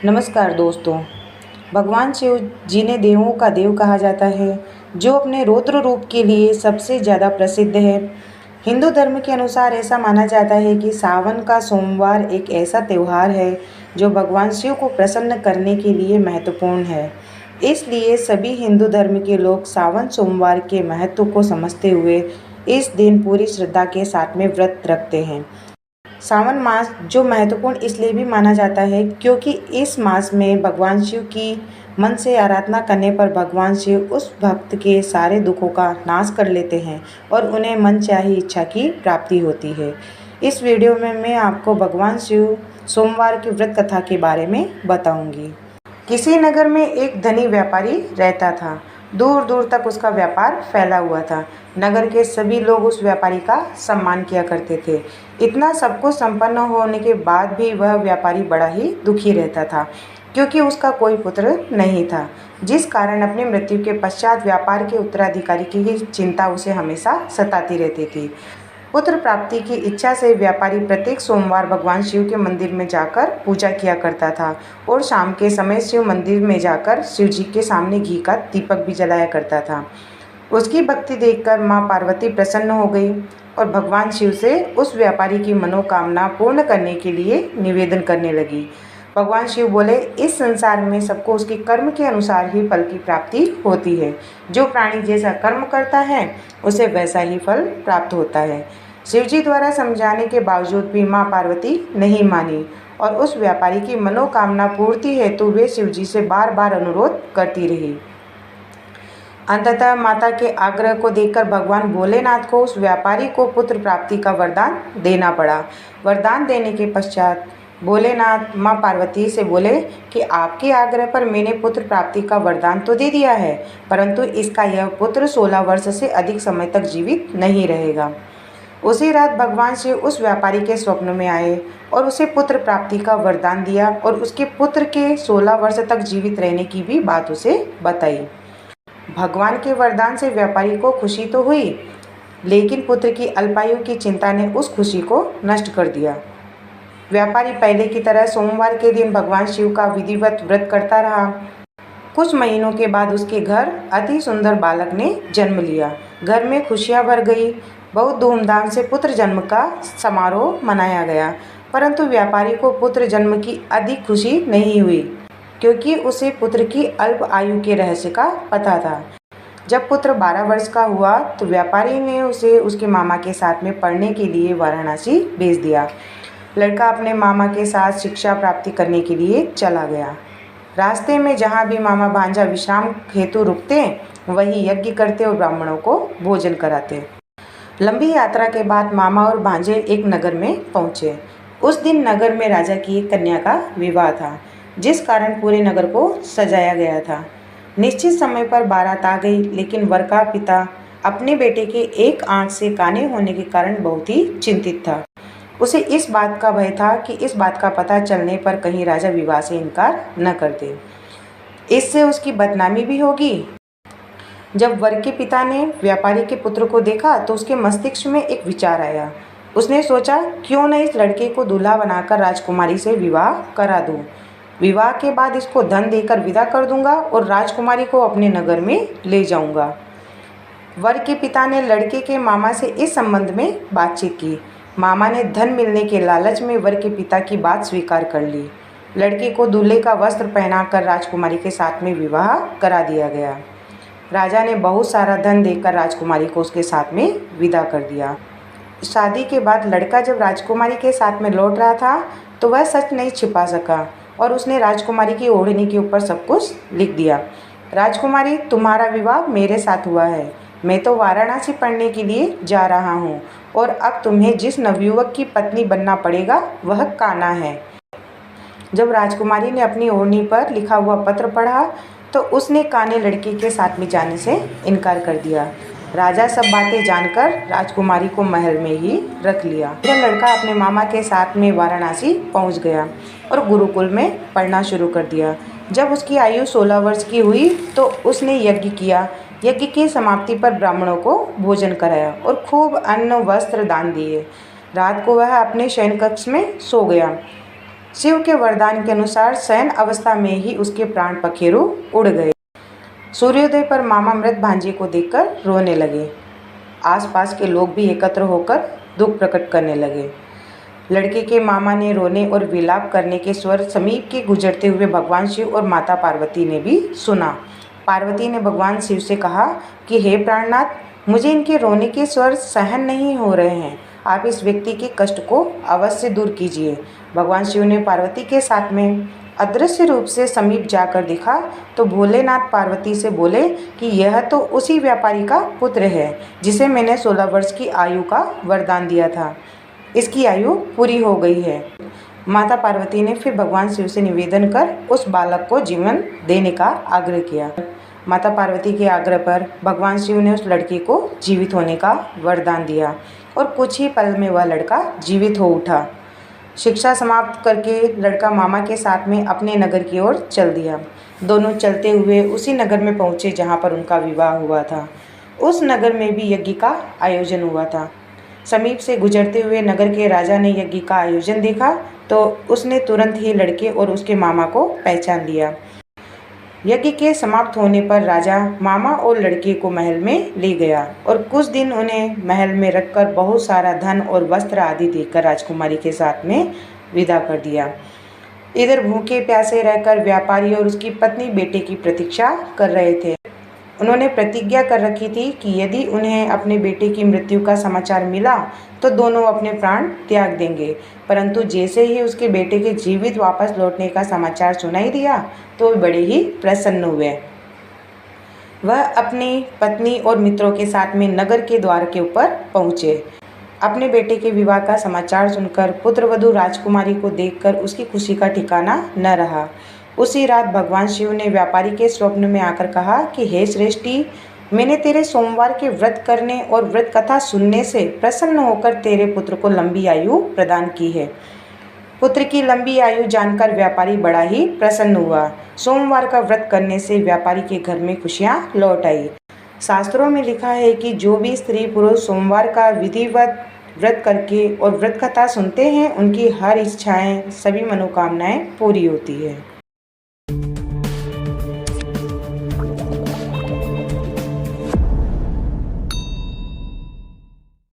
नमस्कार दोस्तों। भगवान शिव जिन्हें देवों का देव कहा जाता है, जो अपने रौद्र रूप के लिए सबसे ज़्यादा प्रसिद्ध है। हिंदू धर्म के अनुसार ऐसा माना जाता है कि सावन का सोमवार एक ऐसा त्यौहार है जो भगवान शिव को प्रसन्न करने के लिए महत्वपूर्ण है। इसलिए सभी हिंदू धर्म के लोग सावन सोमवार के महत्व को समझते हुए इस दिन पूरी श्रद्धा के साथ में व्रत रखते हैं। सावन मास जो महत्वपूर्ण इसलिए भी माना जाता है क्योंकि इस मास में भगवान शिव की मन से आराधना करने पर भगवान शिव उस भक्त के सारे दुखों का नाश कर लेते हैं और उन्हें मनचाही इच्छा की प्राप्ति होती है। इस वीडियो में मैं आपको भगवान शिव सोमवार की व्रत कथा के बारे में बताऊंगी। किसी नगर में एक धनी व्यापारी रहता था। दूर दूर तक उसका व्यापार फैला हुआ था। नगर के सभी लोग उस व्यापारी का सम्मान किया करते थे। इतना सब कुछ संपन्न होने के बाद भी वह व्यापारी बड़ा ही दुखी रहता था क्योंकि उसका कोई पुत्र नहीं था, जिस कारण अपनी मृत्यु के पश्चात व्यापार के उत्तराधिकारी की चिंता उसे हमेशा सताती रहती थी। पुत्र प्राप्ति की इच्छा से व्यापारी प्रत्येक सोमवार भगवान शिव के मंदिर में जाकर पूजा किया करता था और शाम के समय शिव मंदिर में जाकर शिव जी के सामने घी का दीपक भी जलाया करता था। उसकी भक्ति देखकर माँ पार्वती प्रसन्न हो गई और भगवान शिव से उस व्यापारी की मनोकामना पूर्ण करने के लिए निवेदन करने लगी। भगवान शिव बोले, इस संसार में सबको उसके कर्म के अनुसार ही फल की प्राप्ति होती है। जो प्राणी जैसा कर्म करता है उसे वैसा ही फल प्राप्त होता है। शिव जी द्वारा समझाने के बावजूद भी माँ पार्वती नहीं मानी और उस व्यापारी की मनोकामना पूर्ति हेतु वे शिव जी से बार बार अनुरोध करती रही। अंततः माता के आग्रह को देखकर भगवान भोलेनाथ को उस व्यापारी को पुत्र प्राप्ति का वरदान देना पड़ा। वरदान देने के पश्चात भोलेनाथ माँ पार्वती से बोले कि आपके आग्रह पर मैंने पुत्र प्राप्ति का वरदान तो दे दिया है, परंतु इसका यह पुत्र 16 वर्ष से अधिक समय तक जीवित नहीं रहेगा। उसी रात भगवान शिव उस व्यापारी के स्वप्न में आए और उसे पुत्र प्राप्ति का वरदान दिया और उसके पुत्र के 16 वर्ष तक जीवित रहने की भी बात उसे बताई। भगवान के वरदान से व्यापारी को खुशी तो हुई, लेकिन पुत्र की अल्पायु की चिंता ने उस खुशी को नष्ट कर दिया। व्यापारी पहले की तरह सोमवार के दिन भगवान शिव का विधिवत व्रत करता रहा। कुछ महीनों के बाद उसके घर अति सुंदर बालक ने जन्म लिया। घर में खुशियां भर गई। बहुत धूमधाम से पुत्र जन्म का समारोह मनाया गया, परंतु व्यापारी को पुत्र जन्म की अधिक खुशी नहीं हुई क्योंकि उसे पुत्र की अल्प आयु के रहस्य का पता था। जब पुत्र 12 वर्ष का हुआ तो व्यापारी ने उसे उसके मामा के साथ में पढ़ने के लिए वाराणसी भेज दिया। लड़का अपने मामा के साथ शिक्षा प्राप्ति करने के लिए चला गया। रास्ते में जहाँ भी मामा भांजा विश्राम हेतु रुकते, वही यज्ञ करते और ब्राह्मणों को भोजन कराते। लंबी यात्रा के बाद मामा और भांजे एक नगर में पहुँचे। उस दिन नगर में राजा की एक कन्या का विवाह था, जिस कारण पूरे नगर को सजाया गया था। निश्चित समय पर बारात आ गई, लेकिन वर का पिता अपने बेटे के एक आंख से काने होने के कारण बहुत ही चिंतित था। उसे इस बात का भय था कि इस बात का पता चलने पर कहीं राजा विवाह से इनकार न कर दे, इससे उसकी बदनामी भी होगी। जब वर के पिता ने व्यापारी के पुत्र को देखा तो उसके मस्तिष्क में एक विचार आया। उसने सोचा, क्यों न इस लड़के को दूल्हा बनाकर राजकुमारी से विवाह करा दूं। विवाह के बाद इसको धन देकर विदा कर दूंगा और राजकुमारी को अपने नगर में ले जाऊंगा। वर के पिता ने लड़के के मामा से इस संबंध में बातचीत की। मामा ने धन मिलने के लालच में वर के पिता की बात स्वीकार कर ली। लड़के को दूल्हे का वस्त्र पहनाकर राजकुमारी के साथ में विवाह करा दिया गया। राजा ने बहुत सारा धन देकर राजकुमारी को उसके साथ में विदा कर दिया। शादी के बाद लड़का जब राजकुमारी के साथ में लौट रहा था तो वह सच नहीं छिपा सका और उसने राजकुमारी की ओढ़नी के ऊपर सब कुछ लिख दिया। राजकुमारी, तुम्हारा विवाह मेरे साथ हुआ है। मैं तो वाराणसी पढ़ने के लिए जा रहा हूँ और अब तुम्हें जिस नवयुवक की पत्नी बनना पड़ेगा वह कान्हा है। जब राजकुमारी ने अपनी ओढ़नी पर लिखा हुआ पत्र पढ़ा तो उसने कान्हे लड़के के साथ में जाने से इनकार कर दिया। राजा सब बातें जानकर राजकुमारी को महल में ही रख लिया। वह लड़का अपने मामा के साथ में वाराणसी पहुंच गया और गुरुकुल में पढ़ना शुरू कर दिया। जब उसकी आयु 16 वर्ष की हुई तो उसने यज्ञ किया। यज्ञ की समाप्ति पर ब्राह्मणों को भोजन कराया और खूब अन्न वस्त्र दान दिए। रात को वह अपने शयन कक्ष में सो गया। शिव के वरदान के अनुसार शयन अवस्था में ही उसके प्राण पखेरु उड़ गए। सूर्योदय पर मामा मृत भांजे को देखकर रोने लगे। आसपास के लोग भी एकत्र होकर दुख प्रकट करने लगे। लड़के के मामा ने रोने और विलाप करने के स्वर समीप के गुजरते हुए भगवान शिव और माता पार्वती ने भी सुना। पार्वती ने भगवान शिव से कहा कि हे प्राणनाथ, मुझे इनके रोने के स्वर सहन नहीं हो रहे हैं। आप इस व्यक्ति के कष्ट को अवश्य दूर कीजिए। भगवान शिव ने पार्वती के साथ में अदृश्य रूप से समीप जाकर देखा तो भोलेनाथ पार्वती से बोले कि यह तो उसी व्यापारी का पुत्र है जिसे मैंने 16 वर्ष की आयु का वरदान दिया था। इसकी आयु पूरी हो गई है। माता पार्वती ने फिर भगवान शिव से निवेदन कर उस बालक को जीवन देने का आग्रह किया। माता पार्वती के आग्रह पर भगवान शिव ने उस लड़के को जीवित होने का वरदान दिया और कुछ ही पल में वह लड़का जीवित हो उठा। शिक्षा समाप्त करके लड़का मामा के साथ में अपने नगर की ओर चल दिया। दोनों चलते हुए उसी नगर में पहुँचे जहाँ पर उनका विवाह हुआ था। उस नगर में भी यज्ञ का आयोजन हुआ था। समीप से गुजरते हुए नगर के राजा ने यज्ञ का आयोजन देखा तो उसने तुरंत ही लड़के और उसके मामा को पहचान लिया। यज्ञ के समाप्त होने पर राजा मामा और लड़के को महल में ले गया और कुछ दिन उन्हें महल में रखकर बहुत सारा धन और वस्त्र आदि देकर राजकुमारी के साथ में विदा कर दिया। इधर भूखे प्यासे रहकर व्यापारी और उसकी पत्नी बेटे की प्रतीक्षा कर रहे थे। उन्होंने प्रतिज्ञा कर रखी थी कि यदि उन्हें अपने बेटे की मृत्यु का समाचार मिला तो दोनों अपने प्राण त्याग देंगे। परंतु जैसे ही उसके बेटे के जीवित वापस लौटने का समाचार सुनाई दिया तो बड़े ही प्रसन्न हुए। वह अपनी पत्नी और मित्रों के साथ में नगर के द्वार के ऊपर पहुँचे। अपने बेटे के विवाह का समाचार सुनकर पुत्रवधू राजकुमारी को देखकर उसकी खुशी का ठिकाना न रहा। उसी रात भगवान शिव ने व्यापारी के स्वप्न में आकर कहा कि हे श्रेष्ठी, मैंने तेरे सोमवार के व्रत करने और व्रत कथा सुनने से प्रसन्न होकर तेरे पुत्र को लंबी आयु प्रदान की है। पुत्र की लंबी आयु जानकर व्यापारी बड़ा ही प्रसन्न हुआ। सोमवार का व्रत करने से व्यापारी के घर में खुशियाँ लौट आई। शास्त्रों में लिखा है कि जो भी स्त्री पुरुष सोमवार का विधिवत व्रत करके और व्रत कथा सुनते हैं उनकी हर इच्छाएं, सभी मनोकामनाएं पूरी होती है।